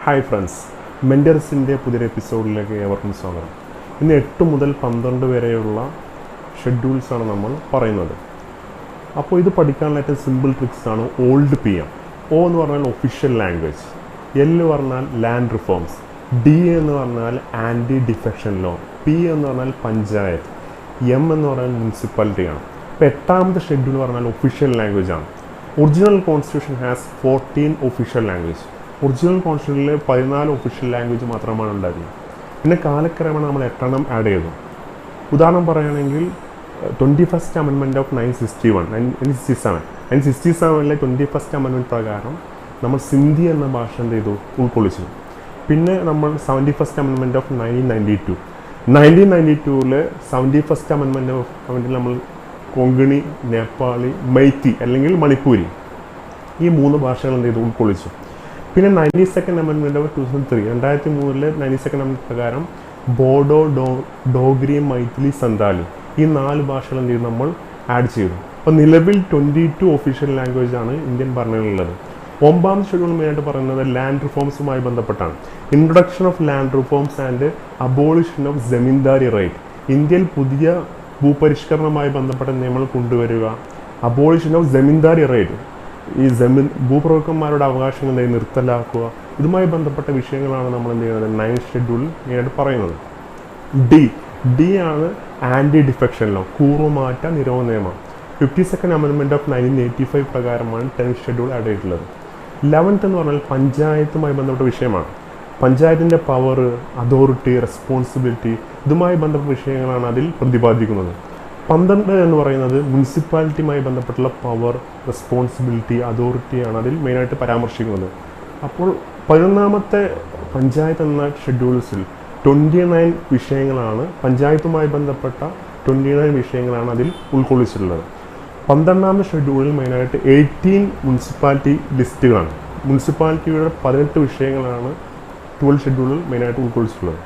Hi friends, മെൻറ്റേഴ്സിൻ്റെ പുതിയൊരു എപ്പിസോഡിലേക്ക് ഏവർക്കും സ്വാഗതം. ഇന്ന് 8 മുതൽ 12 വരെയുള്ള ഷെഡ്യൂൾസാണ് നമ്മൾ പറയുന്നത്. അപ്പോൾ ഇത് പഠിക്കാനുള്ള ഏറ്റവും സിമ്പിൾ ട്രിക്സാണ് ഓൾഡ് PM. O എന്ന് പറഞ്ഞാൽ ഒഫീഷ്യൽ ലാംഗ്വേജ്, L പറഞ്ഞാൽ ലാൻഡ് റിഫോംസ്, D എന്ന് പറഞ്ഞാൽ ആൻറ്റി ഡിഫെക്ഷൻ ലോ, P എന്ന് പറഞ്ഞാൽ പഞ്ചായത്ത്, M എന്ന് പറഞ്ഞാൽ മുനിസിപ്പാലിറ്റിയാണ്. ഇപ്പോൾ 8ാമത്തെ ഷെഡ്യൂൾ പറഞ്ഞാൽ ഒഫീഷ്യൽ ലാംഗ്വേജ് ആണ്. Original constitution has 14 official language. Original കോൺസ്റ്റിറ്റ്യൂഷനിൽ 14 ഒഫീഷ്യൽ ലാംഗ്വേജ് മാത്രമാണ് ഉണ്ടായിരുന്നത്. പിന്നെ കാലക്രമേണ നമ്മൾ 8 ആഡ് ചെയ്തു. ഉദാഹരണം പറയുകയാണെങ്കിൽ 21st amendment of 1967 21st amendment പ്രകാരം നമ്മൾ സിന്ധി എന്ന ഭാഷ എന്ത് ചെയ്തു, ഉൾക്കൊള്ളിച്ചു. പിന്നെ നമ്മൾ 71st അമെൻമെൻറ്റ് ഓഫ് 1992 71st അമെൻമെൻറ്റിൽ നമ്മൾ കൊങ്കണി, നേപ്പാളി, മൈത്തി അല്ലെങ്കിൽ മണിപ്പൂരി ഈ 3 ഭാഷകൾ എന്ത് ചെയ്തു, ഉൾക്കൊള്ളിച്ചു. പിന്നെ 92nd amendment of 2003 92nd amendment പ്രകാരം ബോഡോ, ഡോഗ്രി, മൈഥിലി, സന്താലി ഈ 4 ഭാഷകൾ എന്ത് ചെയ്തു, നമ്മൾ ആഡ് ചെയ്തു. അപ്പോൾ നിലവിൽ 22 ഒഫീഷ്യൽ ലാംഗ്വേജാണ് ഇന്ത്യൻ ഭരണഘടനയിലുള്ളത്. 9ാം ഷെഡ്യൂൾ മെയിനായിട്ട് പറയുന്നത് ലാൻഡ് റിഫോംസുമായി ബന്ധപ്പെട്ടാണ്. Introduction of land reforms and abolition of zamindari right. ഇന്ത്യയിൽ പുതിയ ഭൂപരിഷ്കരണവുമായി ബന്ധപ്പെട്ട നിയമങ്ങൾ കൊണ്ടുവരിക, അബോളിഷൻ ഓഫ് ജമീന്ദാരി റൈറ്റ്, ഈ ഭൂപ്രഭുക്കന്മാരുടെ അവകാശങ്ങൾ നിർത്തലാക്കുക, ഇതുമായി ബന്ധപ്പെട്ട വിഷയങ്ങളാണ് നമ്മൾ എന്ത് ചെയ്യുന്നത് 9th ഷെഡ്യൂളിൽ മെയിനായിട്ട് പറയുന്നത്. D ആണ് ആൻറ്റി ഡിഫെക്ഷൻ ലോ, കൂറുമാറ്റ നിരോധന നിയമം. 52nd അമെൻമെൻറ്റ് ഓഫ് 1985 പ്രകാരമാണ് 10th ഷെഡ്യൂൾ ആഡ് ചെയ്തിട്ടുള്ളത്. 11th എന്ന് പറഞ്ഞാൽ പഞ്ചായത്തുമായി ബന്ധപ്പെട്ട വിഷയമാണ്. പഞ്ചായത്തിൻ്റെ പവർ, അതോറിറ്റി, റെസ്പോൺസിബിലിറ്റി ഇതുമായി ബന്ധപ്പെട്ട വിഷയങ്ങളാണ് അതിൽ പ്രതിപാദിക്കുന്നത്. 12 എന്ന് പറയുന്നത് മുനിസിപ്പാലിറ്റിയുമായി ബന്ധപ്പെട്ടുള്ള പവർ, റെസ്പോൺസിബിലിറ്റി, അതോറിറ്റിയാണ് അതിൽ മെയിനായിട്ട് പരാമർശിക്കുന്നത്. അപ്പോൾ 11ാമത്തെ പഞ്ചായത്ത് എന്ന ഷെഡ്യൂൾസിൽ 29 വിഷയങ്ങളാണ്, പഞ്ചായത്തുമായി ബന്ധപ്പെട്ട 29 വിഷയങ്ങളാണ് അതിൽ ഉൾക്കൊള്ളിച്ചിട്ടുള്ളത്. 12ാമത്തെ ഷെഡ്യൂളിൽ മെയിനായിട്ട് 18 മുനിസിപ്പാലിറ്റി ലിസ്റ്റുകളാണ്. മുനിസിപ്പാലിറ്റിയുടെ 18 വിഷയങ്ങളാണ് 12th ഷെഡ്യൂളിൽ മെയിനായിട്ട് ഉൾക്കൊള്ളിച്ചിട്ടുള്ളത്.